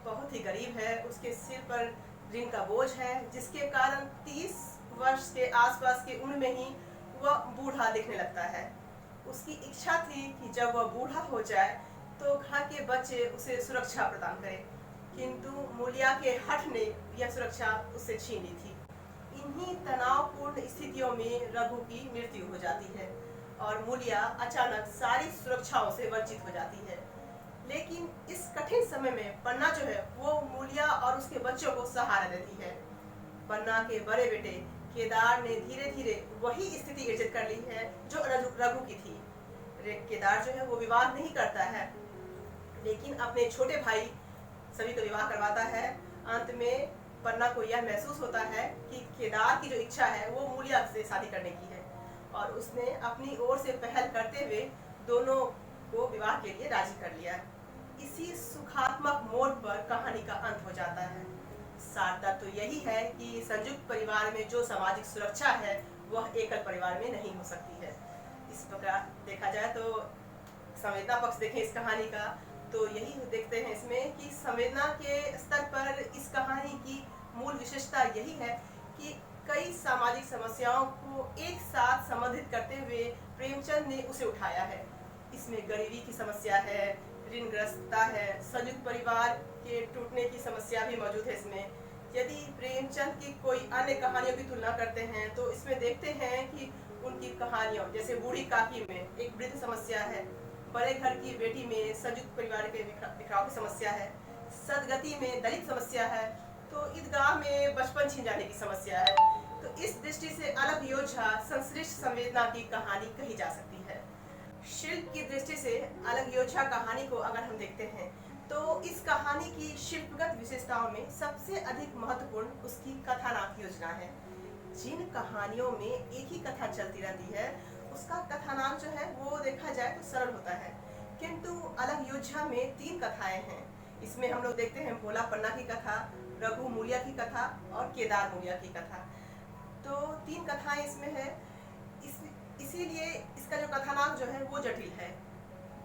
बहुत ही गरीब है, उसके सिर पर ऋण का बोझ है, जिसके कारण 30 वर्ष के आसपास की उम्र में ही वह बूढ़ा दिखने लगता है। उसकी इच्छा थी कि जब वह बूढ़ा हो जाए तो घर के बच्चे उसे सुरक्षा प्रदान करें, किंतु मूलिया के हठ ने यह सुरक्षा उससे छीन ली थी। इन्हीं तनावपूर्ण स्थितियों में रघु की मृत्यु हो जाती है और मूलिया अचानक सारी सुरक्षाओं से वंचित हो जाती है। लेकिन इस कठिन समय में पन्ना जो है वो मूलिया और उसके बच्चों को सहारा देती है। पन्ना के बड़े बेटे केदार ने धीरे धीरे वही स्थिति अर्जित कर ली है जो रघु की थी। केदार जो है वो विवाह नहीं करता है, लेकिन अपने छोटे भाई सभी को विवाह करवाता है। अंत में पन्ना को यह महसूस होता है कि केदार की जो इच्छा है वो मूलिया से शादी करने की है, और उसने अपनी ओर से पहल करते हुए दोनों को विवाह के लिए राजी कर लिया। इसी सुखात्मक मोड़ पर कहानी का अंत हो जाता है। सार तो यही है कि संयुक्त परिवार में जो सामाजिक सुरक्षा है वह एकल परिवार में नहीं हो सकती है। इस प्रकार देखा जाए तो संवेदना पक्ष देखें इस कहानी का तो यही देखते हैं इसमें कि संवेदना के स्तर पर इस कहानी की मूल विशेषता यही है कि कई सामाजिक समस्याओं को एक साथ संबंधित करते हुए प्रेमचंद ने उसे उठाया है। इसमें गरीबी की समस्या है, ऋणग्रस्तता है, संयुक्त परिवार के टूटने की समस्या भी मौजूद है इसमें। यदि प्रेमचंद की कोई अन्य कहानियों की तुलना करते हैं तो इसमें देखते हैं कि उनकी कहानियों जैसे बूढ़ी काकी में एक वृद्ध समस्या है, बड़े घर की बेटी में संयुक्त परिवार के बिखराव की समस्या है, सदगति में दलित समस्या है, तो ईदगाह में बचपन छीन जाने की समस्या है। तो इस दृष्टि से अलग योद्धा संश्लिष्ट संवेदना की कहानी कही जा सकती है। शिल्प की दृष्टि से अलग योद्धा कहानी को अगर हम देखते हैं तो इस कहानी की शिल्पगत विशेषताओं में सबसे अधिक महत्वपूर्ण उसकी कथानक योजना है। जिन कहानियों में एक ही कथा चलती रहती है उसका कथानाक जो है वो देखा जाए तो सरल होता है, किंतु अलग योद्धा में 3 कथाएं हैं। इसमें हम लोग देखते हैं भोला पन्ना की कथा, रघु मूलिया की कथा और केदार मूलिया की कथा। तो 3 कथाएं इसमें है। इसीलिए इसका जो कथानाक जो है वो जटिल है।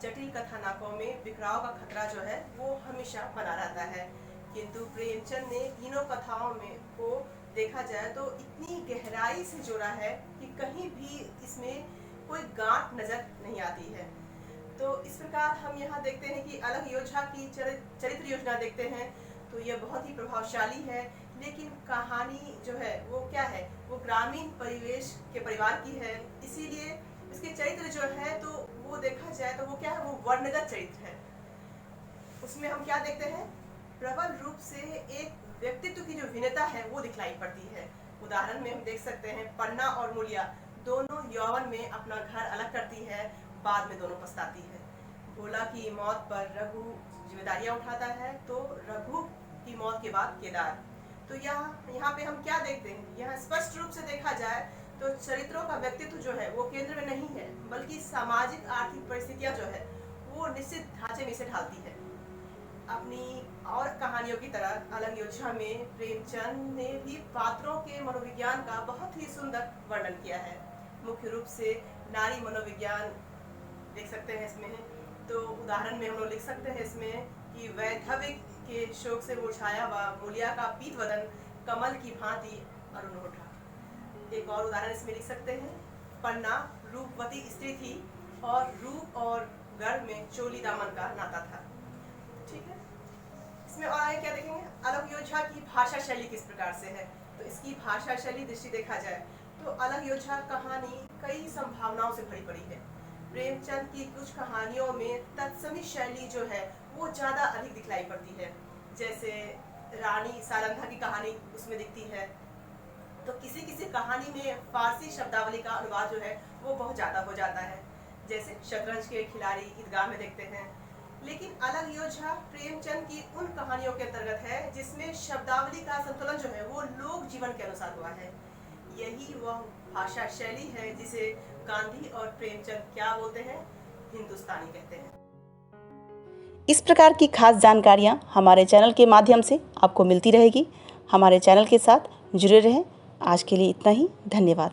जटिल कथानाकों में बिखराव का खतरा जो है वो हमेशा बना रहता है, किंतु प्रेमचंद ने तीनों कथाओं में को देखा जाए तो इतनी गहराई से जोड़ा है कि कहीं भी इसमें कोई गांठ नजर नहीं आती है। तो इस प्रकार हम यहाँ देखते हैं कि अलग योद्धा की चरित्र योजना देखते हैं तो यह बहुत ही प्रभावशाली है, लेकिन कहानी जो है वो क्या है, वो ग्रामीण परिवेश के परिवार की है, इसीलिए इसके चरित्र जो है तो वो देखा जाए तो वो क्या है, वो वर्णगत चरित्र है। उसमें हम क्या देखते हैं, प्रबल रूप से एक व्यक्तित्व की जो भिन्नता है वो दिखलाई पड़ती है। उदाहरण में हम देख सकते हैं पन्ना और मूलिया दोनों यौवन में अपना घर अलग करती है, बाद में दोनों पछताती है। भोला की मौत पर रघु जिम्मेदारियां उठाता है, तो रघु की मौत के बाद केदार। तो यहाँ पे हम क्या देखते हैं, यहाँ स्पष्ट रूप से देखा जाए तो चरित्रों का व्यक्तित्व जो है वो केंद्र में नहीं है, बल्कि सामाजिक आर्थिक परिस्थितियां जो है वो निश्चित ढांचे में से ढालती है। अपनी और कहानियों की तरह अलग योद्धा में प्रेमचंद ने भी पात्रों के मनोविज्ञान का बहुत ही सुंदर वर्णन किया है। मुख्य रूप से नारी मनोविज्ञान देख सकते हैं इसमें। तो उदाहरण में हम लोग लिख सकते हैं इसमें कि वैधव्य के शोक से मुरझाया हुआ मूलिया का पीत वदन कमल की भांति अरुण उठा। एक और उदाहरण इसमें लिख सकते हैं, पन्ना रूपवती स्त्री थी और रूप और गर्भ में चोली दामन का नाता था। ठीक है, इसमें और आगे क्या देखेंगे, अलग योद्धा की भाषा शैली किस प्रकार से है। तो इसकी भाषा शैली दृष्टि देखा जाए तो अलग योद्धा कहानी कई संभावनाओं से भरी पड़ी है। प्रेमचंद की कुछ कहानियों में तत्समी शैली जो है वो ज्यादा अधिक दिखलाई पड़ती है, जैसे रानी सारंगा की कहानी उसमें दिखती है। तो किसी किसी कहानी में फारसी शब्दावली का अनुवाद जो है वो बहुत ज्यादा हो जाता है, जैसे शतरंज के खिलाड़ी ईदगाह में देखते हैं। लेकिन अलग योद्धा प्रेमचंद की उन कहानियों के अंतर्गत है जिसमें शब्दावली का संतुलन जो है वो लोक जीवन के अनुसार हुआ है। यही वह भाषा शैली है जिसे गांधी और प्रेमचंद क्या बोलते हैं, हिंदुस्तानी कहते हैं। इस प्रकार की खास जानकारियाँ हमारे चैनल के माध्यम से आपको मिलती रहेगी। हमारे चैनल के साथ जुड़े रहें। आज के लिए इतना ही, धन्यवाद।